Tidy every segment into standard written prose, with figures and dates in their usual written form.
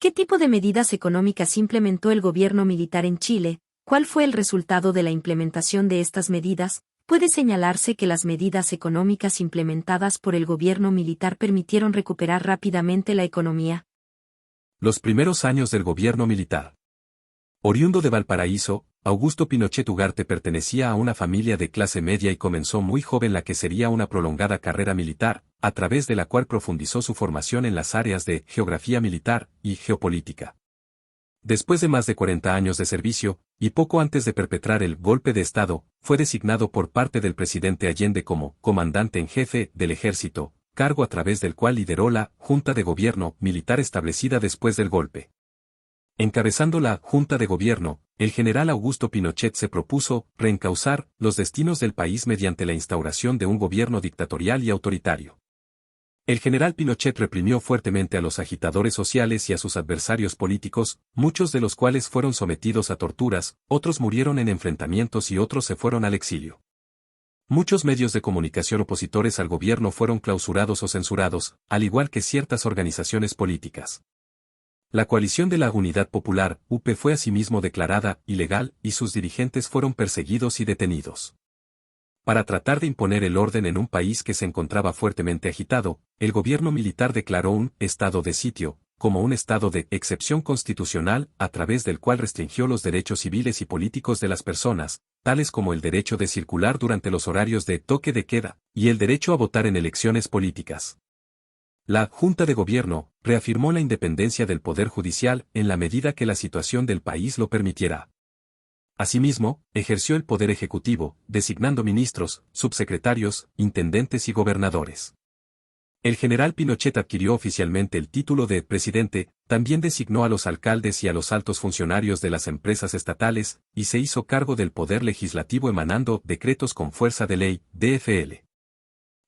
¿Qué tipo de medidas económicas implementó el gobierno militar en Chile? ¿Cuál fue el resultado de la implementación de estas medidas? Puede señalarse que las medidas económicas implementadas por el gobierno militar permitieron recuperar rápidamente la economía. Los primeros años del gobierno militar. Oriundo de Valparaíso, Augusto Pinochet Ugarte pertenecía a una familia de clase media y comenzó muy joven la que sería una prolongada carrera militar, a través de la cual profundizó su formación en las áreas de geografía militar y geopolítica. Después de más de 40 años de servicio, y poco antes de perpetrar el golpe de Estado, fue designado por parte del presidente Allende como comandante en jefe del ejército, cargo a través del cual lideró la Junta de Gobierno militar establecida después del golpe. Encabezando la Junta de Gobierno, el general Augusto Pinochet se propuso reencauzar los destinos del país mediante la instauración de un gobierno dictatorial y autoritario. El general Pinochet reprimió fuertemente a los agitadores sociales y a sus adversarios políticos, muchos de los cuales fueron sometidos a torturas, otros murieron en enfrentamientos y otros se fueron al exilio. Muchos medios de comunicación opositores al gobierno fueron clausurados o censurados, al igual que ciertas organizaciones políticas. La coalición de la Unidad Popular, UP, fue asimismo declarada ilegal y sus dirigentes fueron perseguidos y detenidos. Para tratar de imponer el orden en un país que se encontraba fuertemente agitado, el gobierno militar declaró un estado de sitio, como un estado de excepción constitucional, a través del cual restringió los derechos civiles y políticos de las personas, tales como el derecho de circular durante los horarios de toque de queda, y el derecho a votar en elecciones políticas. La Junta de Gobierno reafirmó la independencia del Poder Judicial en la medida que la situación del país lo permitiera. Asimismo, ejerció el Poder Ejecutivo, designando ministros, subsecretarios, intendentes y gobernadores. El general Pinochet adquirió oficialmente el título de presidente, también designó a los alcaldes y a los altos funcionarios de las empresas estatales, y se hizo cargo del Poder Legislativo emanando decretos con fuerza de ley, DFL.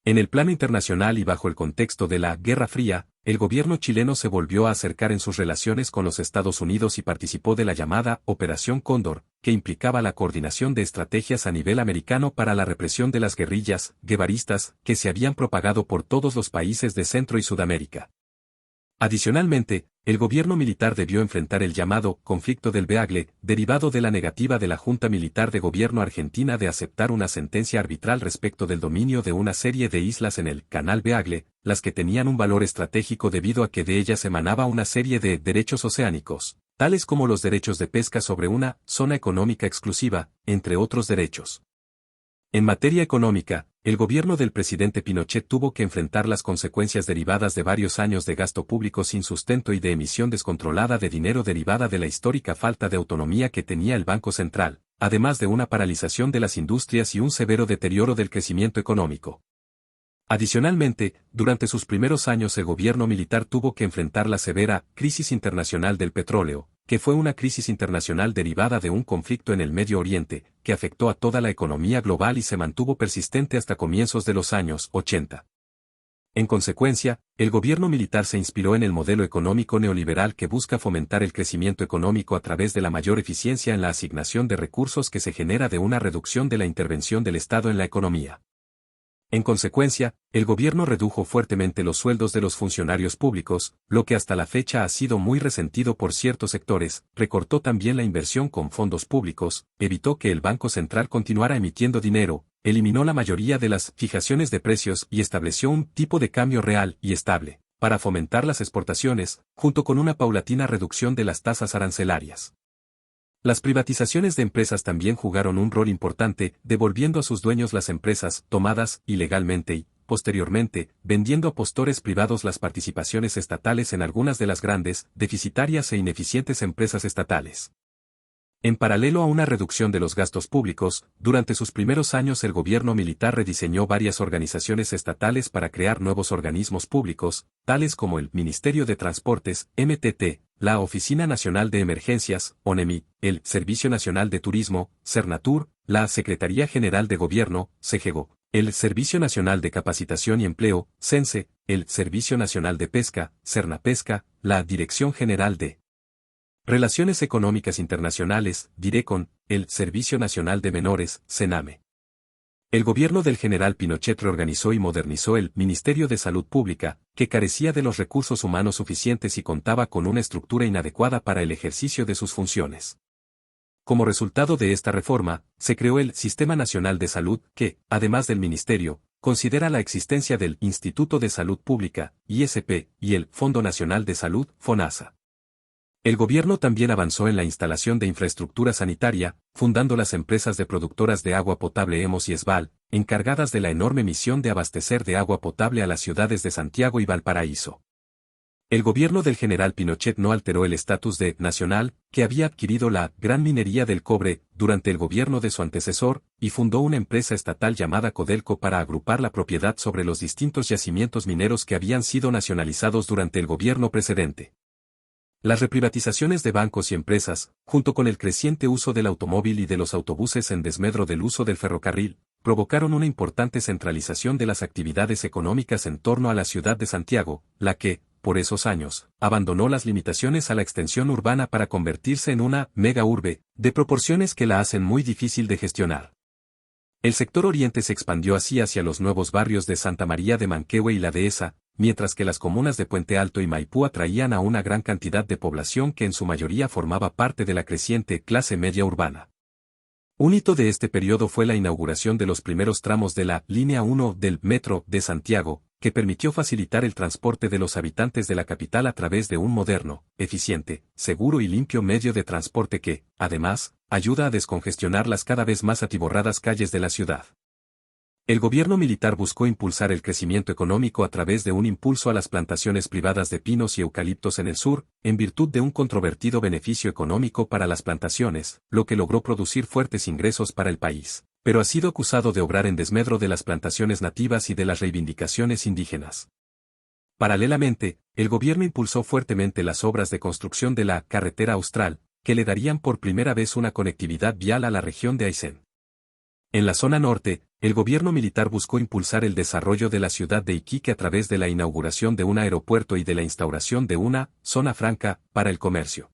En el plano internacional y bajo el contexto de la Guerra Fría, el gobierno chileno se volvió a acercar en sus relaciones con los Estados Unidos y participó de la llamada Operación Cóndor, que implicaba la coordinación de estrategias a nivel americano para la represión de las guerrillas guevaristas que se habían propagado por todos los países de Centro y Sudamérica. Adicionalmente, el gobierno militar debió enfrentar el llamado conflicto del Beagle, derivado de la negativa de la Junta Militar de Gobierno argentina de aceptar una sentencia arbitral respecto del dominio de una serie de islas en el Canal Beagle, las que tenían un valor estratégico debido a que de ellas emanaba una serie de derechos oceánicos, tales como los derechos de pesca sobre una zona económica exclusiva, entre otros derechos. En materia económica, el gobierno del presidente Pinochet tuvo que enfrentar las consecuencias derivadas de varios años de gasto público sin sustento y de emisión descontrolada de dinero derivada de la histórica falta de autonomía que tenía el Banco Central, además de una paralización de las industrias y un severo deterioro del crecimiento económico. Adicionalmente, durante sus primeros años el gobierno militar tuvo que enfrentar la severa crisis internacional del petróleo, que fue una crisis internacional derivada de un conflicto en el Medio Oriente, que afectó a toda la economía global y se mantuvo persistente hasta comienzos de los años 80. En consecuencia, el gobierno militar se inspiró en el modelo económico neoliberal que busca fomentar el crecimiento económico a través de la mayor eficiencia en la asignación de recursos que se genera de una reducción de la intervención del Estado en la economía. En consecuencia, el gobierno redujo fuertemente los sueldos de los funcionarios públicos, lo que hasta la fecha ha sido muy resentido por ciertos sectores, recortó también la inversión con fondos públicos, evitó que el Banco Central continuara emitiendo dinero, eliminó la mayoría de las fijaciones de precios y estableció un tipo de cambio real y estable, para fomentar las exportaciones, junto con una paulatina reducción de las tasas arancelarias. Las privatizaciones de empresas también jugaron un rol importante, devolviendo a sus dueños las empresas tomadas ilegalmente y, posteriormente, vendiendo a postores privados las participaciones estatales en algunas de las grandes, deficitarias e ineficientes empresas estatales. En paralelo a una reducción de los gastos públicos, durante sus primeros años el gobierno militar rediseñó varias organizaciones estatales para crear nuevos organismos públicos, tales como el Ministerio de Transportes, MTT, la Oficina Nacional de Emergencias, ONEMI, el Servicio Nacional de Turismo, Sernatur, la Secretaría General de Gobierno, SEGEGO, el Servicio Nacional de Capacitación y Empleo, CENSE, el Servicio Nacional de Pesca, SERNAPESCA, la Dirección General de Relaciones Económicas Internacionales, DIRECON, el Servicio Nacional de Menores, CENAME. El gobierno del general Pinochet reorganizó y modernizó el Ministerio de Salud Pública, que carecía de los recursos humanos suficientes y contaba con una estructura inadecuada para el ejercicio de sus funciones. Como resultado de esta reforma, se creó el Sistema Nacional de Salud, que, además del Ministerio, considera la existencia del Instituto de Salud Pública, ISP, y el Fondo Nacional de Salud, FONASA. El gobierno también avanzó en la instalación de infraestructura sanitaria, fundando las empresas de productoras de agua potable Hemos y Esval, encargadas de la enorme misión de abastecer de agua potable a las ciudades de Santiago y Valparaíso. El gobierno del general Pinochet no alteró el estatus de nacional que había adquirido la gran minería del cobre durante el gobierno de su antecesor, y fundó una empresa estatal llamada Codelco para agrupar la propiedad sobre los distintos yacimientos mineros que habían sido nacionalizados durante el gobierno precedente. Las reprivatizaciones de bancos y empresas, junto con el creciente uso del automóvil y de los autobuses en desmedro del uso del ferrocarril, provocaron una importante centralización de las actividades económicas en torno a la ciudad de Santiago, la que, por esos años, abandonó las limitaciones a la extensión urbana para convertirse en una mega urbe, de proporciones que la hacen muy difícil de gestionar. El sector oriente se expandió así hacia los nuevos barrios de Santa María de Manquehue y La Dehesa, mientras que las comunas de Puente Alto y Maipú atraían a una gran cantidad de población que en su mayoría formaba parte de la creciente clase media urbana. Un hito de este periodo fue la inauguración de los primeros tramos de la Línea 1 del Metro de Santiago, que permitió facilitar el transporte de los habitantes de la capital a través de un moderno, eficiente, seguro y limpio medio de transporte que, además, ayuda a descongestionar las cada vez más atiborradas calles de la ciudad. El gobierno militar buscó impulsar el crecimiento económico a través de un impulso a las plantaciones privadas de pinos y eucaliptos en el sur, en virtud de un controvertido beneficio económico para las plantaciones, lo que logró producir fuertes ingresos para el país, pero ha sido acusado de obrar en desmedro de las plantaciones nativas y de las reivindicaciones indígenas. Paralelamente, el gobierno impulsó fuertemente las obras de construcción de la carretera austral, que le darían por primera vez una conectividad vial a la región de Aysén. En la zona norte, el gobierno militar buscó impulsar el desarrollo de la ciudad de Iquique a través de la inauguración de un aeropuerto y de la instauración de una zona franca para el comercio.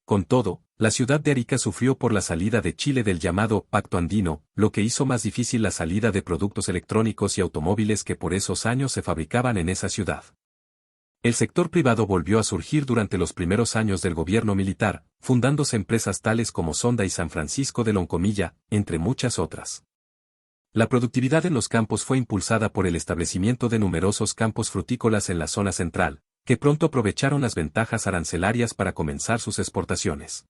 Con todo, la ciudad de Arica sufrió por la salida de Chile del llamado Pacto Andino, lo que hizo más difícil la salida de productos electrónicos y automóviles que por esos años se fabricaban en esa ciudad. El sector privado volvió a surgir durante los primeros años del gobierno militar, fundándose empresas tales como Sonda y San Francisco de Loncomilla, entre muchas otras. La productividad en los campos fue impulsada por el establecimiento de numerosos campos frutícolas en la zona central, que pronto aprovecharon las ventajas arancelarias para comenzar sus exportaciones.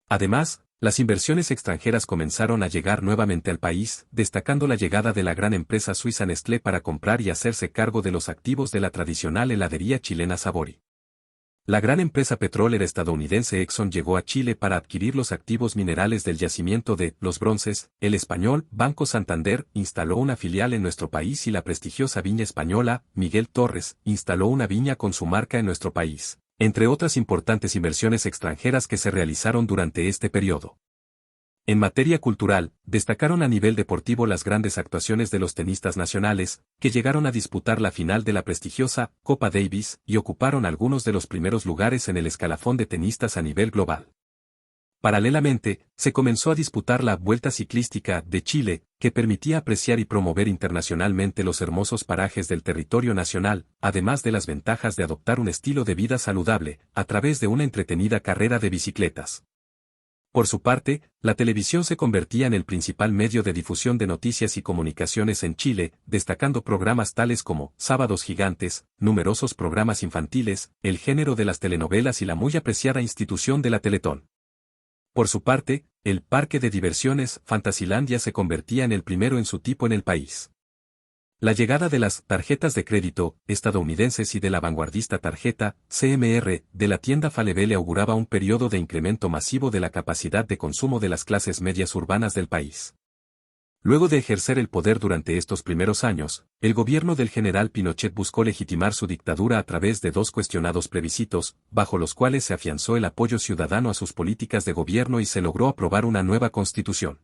Además, las inversiones extranjeras comenzaron a llegar nuevamente al país, destacando la llegada de la gran empresa suiza Nestlé para comprar y hacerse cargo de los activos de la tradicional heladería chilena Sabori. La gran empresa petrolera estadounidense Exxon llegó a Chile para adquirir los activos minerales del yacimiento de Los Bronces. El español Banco Santander instaló una filial en nuestro país y la prestigiosa viña española Miguel Torres instaló una viña con su marca en nuestro país, entre otras importantes inversiones extranjeras que se realizaron durante este periodo. En materia cultural, destacaron a nivel deportivo las grandes actuaciones de los tenistas nacionales, que llegaron a disputar la final de la prestigiosa Copa Davis y ocuparon algunos de los primeros lugares en el escalafón de tenistas a nivel global. Paralelamente, se comenzó a disputar la Vuelta Ciclística de Chile, que permitía apreciar y promover internacionalmente los hermosos parajes del territorio nacional, además de las ventajas de adoptar un estilo de vida saludable, a través de una entretenida carrera de bicicletas. Por su parte, la televisión se convertía en el principal medio de difusión de noticias y comunicaciones en Chile, destacando programas tales como Sábados Gigantes, numerosos programas infantiles, el género de las telenovelas y la muy apreciada institución de la Teletón. Por su parte, el parque de diversiones Fantasilandia se convertía en el primero en su tipo en el país. La llegada de las tarjetas de crédito estadounidenses y de la vanguardista tarjeta CMR de la tienda Falabella auguraba un periodo de incremento masivo de la capacidad de consumo de las clases medias urbanas del país. Luego de ejercer el poder durante estos primeros años, el gobierno del general Pinochet buscó legitimar su dictadura a través de dos cuestionados plebiscitos, bajo los cuales se afianzó el apoyo ciudadano a sus políticas de gobierno y se logró aprobar una nueva constitución.